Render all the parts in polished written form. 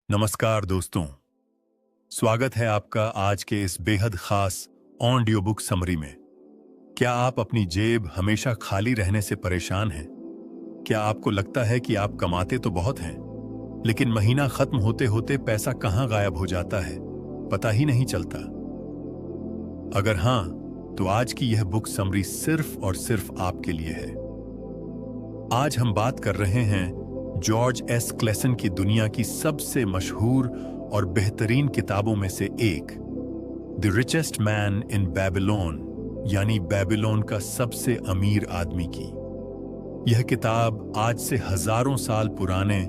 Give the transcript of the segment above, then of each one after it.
नमस्कार दोस्तों। स्वागत है आपका आज के इस बेहद खास ऑडियो बुक समरी में। क्या आप अपनी जेब हमेशा खाली रहने से परेशान हैं? क्या आपको लगता है कि आप कमाते तो बहुत हैं, लेकिन महीना खत्म होते होते पैसा कहां गायब हो जाता है, पता ही नहीं चलता? अगर हां, तो आज की यह बुक समरी सिर्फ और सिर्फ आपके लिए है। आज हम बात कर रहे हैं जॉर्ज एस क्लेसन की दुनिया की सबसे मशहूर और बेहतरीन किताबों में से एक, the richest man in Babylon, यानी बेबीलोन का सबसे अमीर आदमी की। यह किताब आज से हजारों साल पुराने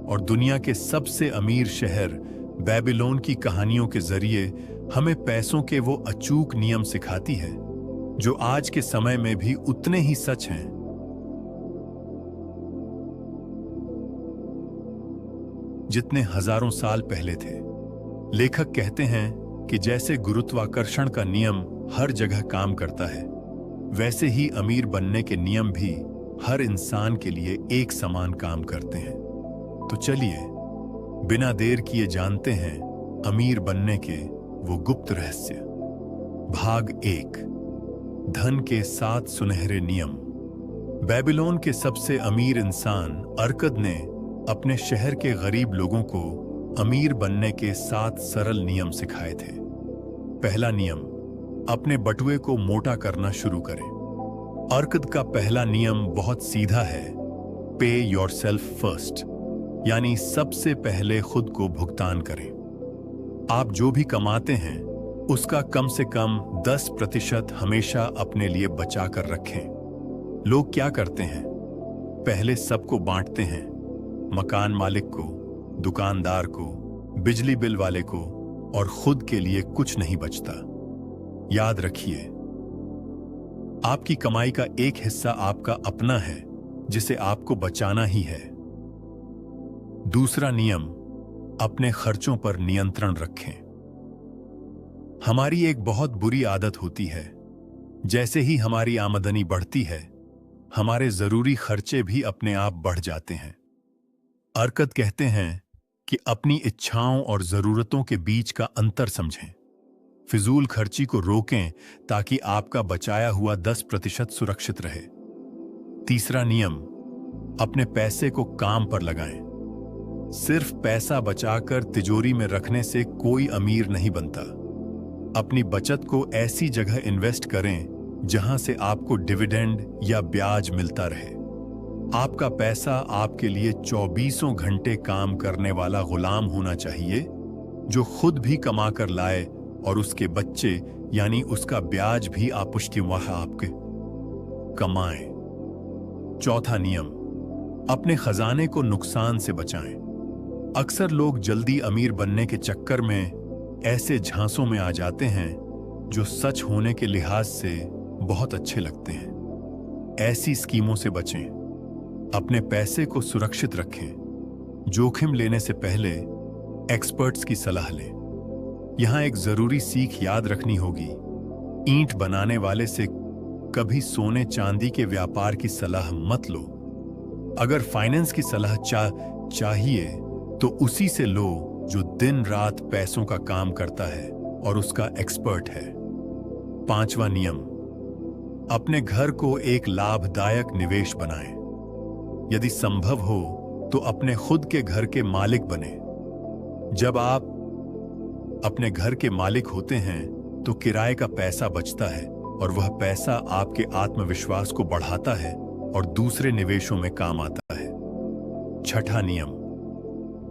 और दुनिया के सबसे अमीर शहर बेबीलोन की कहानियों के जरिए हमें पैसों के वो अचूक नियम सिखाती है जो आज के समय में भी उतने ही सच हैं। जितने हजारों साल पहले थे। लेखक कहते हैं कि जैसे गुरुत्वाकर्षण का नियम हर जगह काम करता है, वैसे ही अमीर बनने के नियम भी हर इंसान के लिए एक समान काम करते हैं। तो चलिए बिना देर किए जानते हैं अमीर बनने के वो गुप्त रहस्य। भाग 1, धन के 7 सुनहरे नियम। बेबीलोन के सबसे अमीर इंसान अर्कद ने अपने शहर के गरीब लोगों को अमीर बनने के 7 सरल नियम सिखाए थे। पहला नियम, अपने बटुए को मोटा करना शुरू करें। अर्कद का पहला नियम बहुत सीधा है, पे योरसेल्फ फर्स्ट, यानी सबसे पहले खुद को भुगतान करें। आप जो भी कमाते हैं उसका कम से कम 10% हमेशा अपने लिए बचा कर रखें। लोग क्या करते हैं? पहले सबको बांटते हैं, मकान मालिक को, दुकानदार को, बिजली बिल वाले को, और खुद के लिए कुछ नहीं बचता। याद रखिए, आपकी कमाई का एक हिस्सा आपका अपना है जिसे आपको बचाना ही है। दूसरा नियम, अपने खर्चों पर नियंत्रण रखें। हमारी एक बहुत बुरी आदत होती है, जैसे ही हमारी आमदनी बढ़ती है, हमारे जरूरी खर्चे भी अपने आप बढ़ जाते हैं। अर्कद कहते हैं कि अपनी इच्छाओं और जरूरतों के बीच का अंतर समझें। फिजूल खर्ची को रोकें ताकि आपका बचाया हुआ 10% सुरक्षित रहे। तीसरा नियम, अपने पैसे को काम पर लगाएं। सिर्फ पैसा बचाकर तिजोरी में रखने से कोई अमीर नहीं बनता। अपनी बचत को ऐसी जगह इन्वेस्ट करें जहां से आपको डिविडेंड या ब्याज मिलता रहे। आपका पैसा आपके लिए 24 घंटे काम करने वाला गुलाम होना चाहिए, जो खुद भी कमा कर लाए और उसके बच्चे यानी उसका ब्याज भी आपुष्टिवाह आपके कमाएं। चौथा नियम, अपने खजाने को नुकसान से बचाएं। अक्सर लोग जल्दी अमीर बनने के चक्कर में ऐसे झांसों में आ जाते हैं जो सच होने के लिहाज से बहुत अच्छे लगते हैं। ऐसी स्कीमों से बचें। अपने पैसे को सुरक्षित रखें। जोखिम लेने से पहले एक्सपर्ट्स की सलाह लें। यहां एक जरूरी सीख याद रखनी होगी, ईंट बनाने वाले से कभी सोने चांदी के व्यापार की सलाह मत लो। अगर फाइनेंस की सलाह चाहिए तो उसी से लो जो दिन रात पैसों का काम करता है और उसका एक्सपर्ट है। पांचवा नियम, अपने घर को एक लाभदायक निवेश बनाएं। यदि संभव हो तो अपने खुद के घर के मालिक बने। जब आप अपने घर के मालिक होते हैं तो किराए का पैसा बचता है और वह पैसा आपके आत्मविश्वास को बढ़ाता है और दूसरे निवेशों में काम आता है। छठा नियम,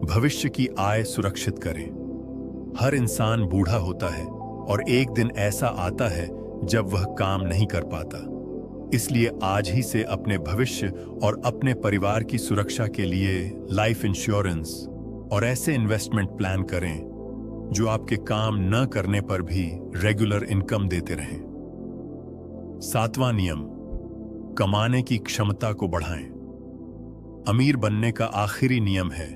भविष्य की आय सुरक्षित करें। हर इंसान बूढ़ा होता है और एक दिन ऐसा आता है जब वह काम नहीं कर पाता। इसलिए आज ही से अपने भविष्य और अपने परिवार की सुरक्षा के लिए लाइफ इंश्योरेंस और ऐसे इन्वेस्टमेंट प्लान करें जो आपके काम न करने पर भी रेगुलर इनकम देते रहें। सातवां नियम, कमाने की क्षमता को बढ़ाएं। अमीर बनने का आखिरी नियम है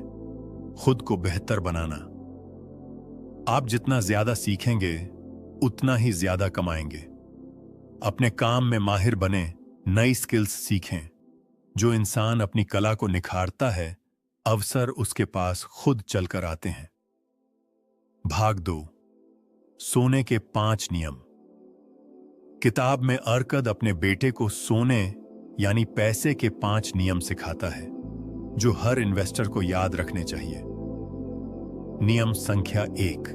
खुद को बेहतर बनाना। आप जितना ज्यादा सीखेंगे उतना ही ज्यादा कमाएंगे। अपने काम में माहिर बने, नई स्किल्स सीखें। जो इंसान अपनी कला को निखारता है अवसर उसके पास खुद चलकर आते हैं। भाग 2, सोने के 5 नियम। किताब में अर्कद अपने बेटे को सोने यानी पैसे के 5 नियम सिखाता है जो हर इन्वेस्टर को याद रखने चाहिए। नियम संख्या 1,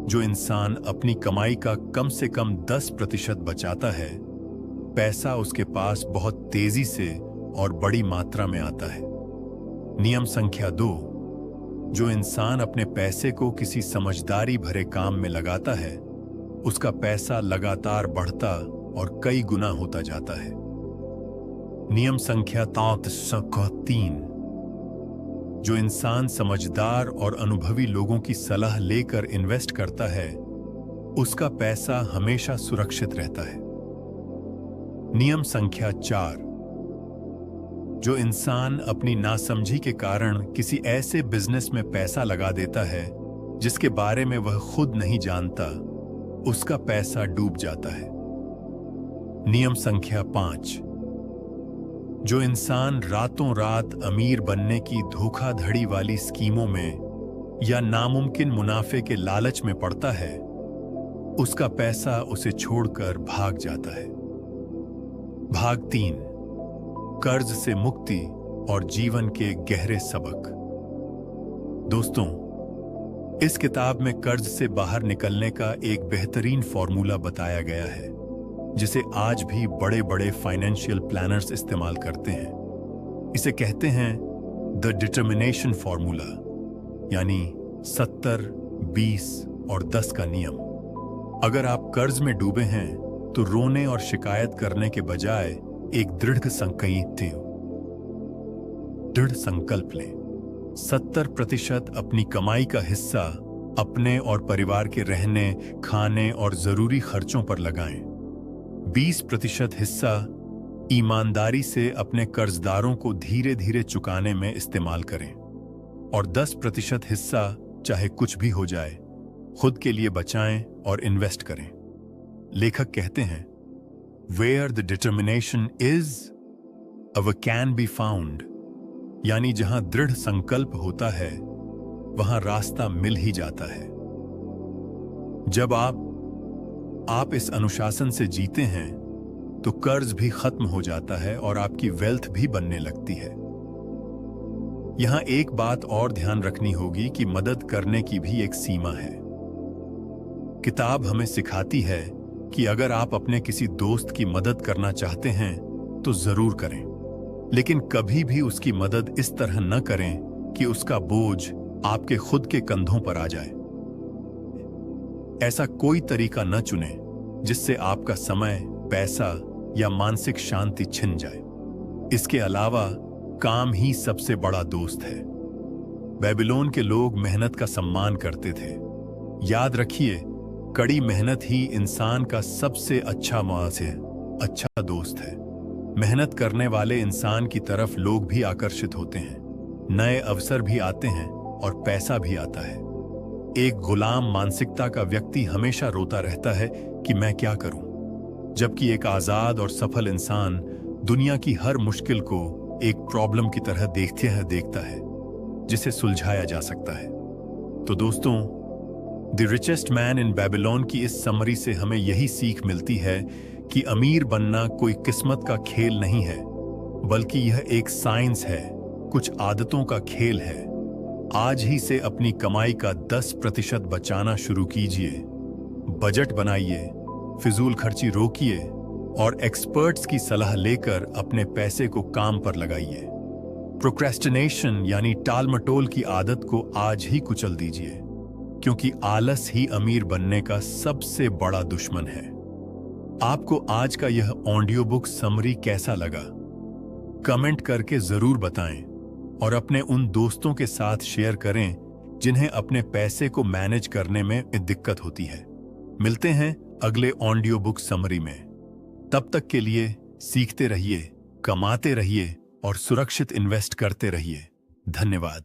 जो इंसान अपनी कमाई का कम से कम 10% बचाता है, पैसा उसके पास बहुत तेजी से और बड़ी मात्रा में आता है। नियम संख्या 2, जो इंसान अपने पैसे को किसी समझदारी भरे काम में लगाता है, उसका पैसा लगातार बढ़ता और कई गुना होता जाता है। नियम संख्या 3, जो इंसान समझदार और अनुभवी लोगों की सलाह लेकर इन्वेस्ट करता है, उसका पैसा हमेशा सुरक्षित रहता है। नियम संख्या 4, जो इंसान अपनी नासमझी के कारण किसी ऐसे बिजनेस में पैसा लगा देता है जिसके बारे में वह खुद नहीं जानता, उसका पैसा डूब जाता है। नियम संख्या 5, जो इंसान रातों रात अमीर बनने की धोखाधड़ी वाली स्कीमों में या नामुमकिन मुनाफे के लालच में पड़ता है, उसका पैसा उसे छोड़कर भाग जाता है। भाग 3, कर्ज से मुक्ति और जीवन के गहरे सबक। दोस्तों, इस किताब में कर्ज से बाहर निकलने का एक बेहतरीन फॉर्मूला बताया गया है जिसे आज भी बड़े बड़े फाइनेंशियल प्लानर्स इस्तेमाल करते हैं। इसे कहते हैं द डिटर्मिनेशन फॉर्मूला, यानी 70, 20 और 10 का नियम। अगर आप कर्ज में डूबे हैं तो रोने और शिकायत करने के बजाय एक दृढ़ संकल्प लें। 70% अपनी कमाई का हिस्सा अपने और परिवार के रहने, खाने और जरूरी खर्चों पर लगाएं। 20% हिस्सा ईमानदारी से अपने कर्जदारों को धीरे धीरे चुकाने में इस्तेमाल करें और 10% हिस्सा, चाहे कुछ भी हो जाए, खुद के लिए बचाएं और इन्वेस्ट करें। लेखक कहते हैं, Where the determination is, a way can be found, यानी जहां दृढ़ संकल्प होता है वहां रास्ता मिल ही जाता है। जब आप इस अनुशासन से जीते हैं तो कर्ज भी खत्म हो जाता है और आपकी वेल्थ भी बनने लगती है। यहां एक बात और ध्यान रखनी होगी कि मदद करने की भी एक सीमा है। किताब हमें सिखाती है कि अगर आप अपने किसी दोस्त की मदद करना चाहते हैं तो जरूर करें, लेकिन कभी भी उसकी मदद इस तरह न करें कि उसका बोझ आपके खुद के कंधों पर आ जाए। ऐसा कोई तरीका न चुनें जिससे आपका समय, पैसा या मानसिक शांति छिन जाए। इसके अलावा काम ही सबसे बड़ा दोस्त है। बेबीलोन के लोग मेहनत का सम्मान करते थे। याद रखिए, कड़ी मेहनत ही इंसान का सबसे अच्छा दोस्त है। मेहनत करने वाले इंसान की तरफ लोग भी आकर्षित होते हैं, नए अवसर भी आते हैं और पैसा भी आता है। एक गुलाम मानसिकता का व्यक्ति हमेशा रोता रहता है कि मैं क्या करूं, जबकि एक आजाद और सफल इंसान दुनिया की हर मुश्किल को एक प्रॉब्लम की तरह देखता है जिसे सुलझाया जा सकता है। तो दोस्तों, the richest man in Babylon की इस समरी से हमें यही सीख मिलती है कि अमीर बनना कोई किस्मत का खेल नहीं है, बल्कि यह एक साइंस है, कुछ आदतों का खेल है। आज ही से अपनी कमाई का 10% बचाना शुरू कीजिए, बजट बनाइए, फिजूल खर्ची रोकिए और एक्सपर्ट्स की सलाह लेकर अपने पैसे को काम पर लगाइए। प्रोक्रेस्टिनेशन यानी टालमटोल की आदत को आज ही कुचल दीजिए, क्योंकि आलस ही अमीर बनने का सबसे बड़ा दुश्मन है। आपको आज का यह ऑडियो बुक समरी कैसा लगा? कमेंट करके जरूर बताएं और अपने उन दोस्तों के साथ शेयर करें जिन्हें अपने पैसे को मैनेज करने में दिक्कत होती है। मिलते हैं अगले ऑडियो बुक समरी में। तब तक के लिए सीखते रहिए, कमाते रहिए और सुरक्षित इन्वेस्ट करते रहिए। धन्यवाद।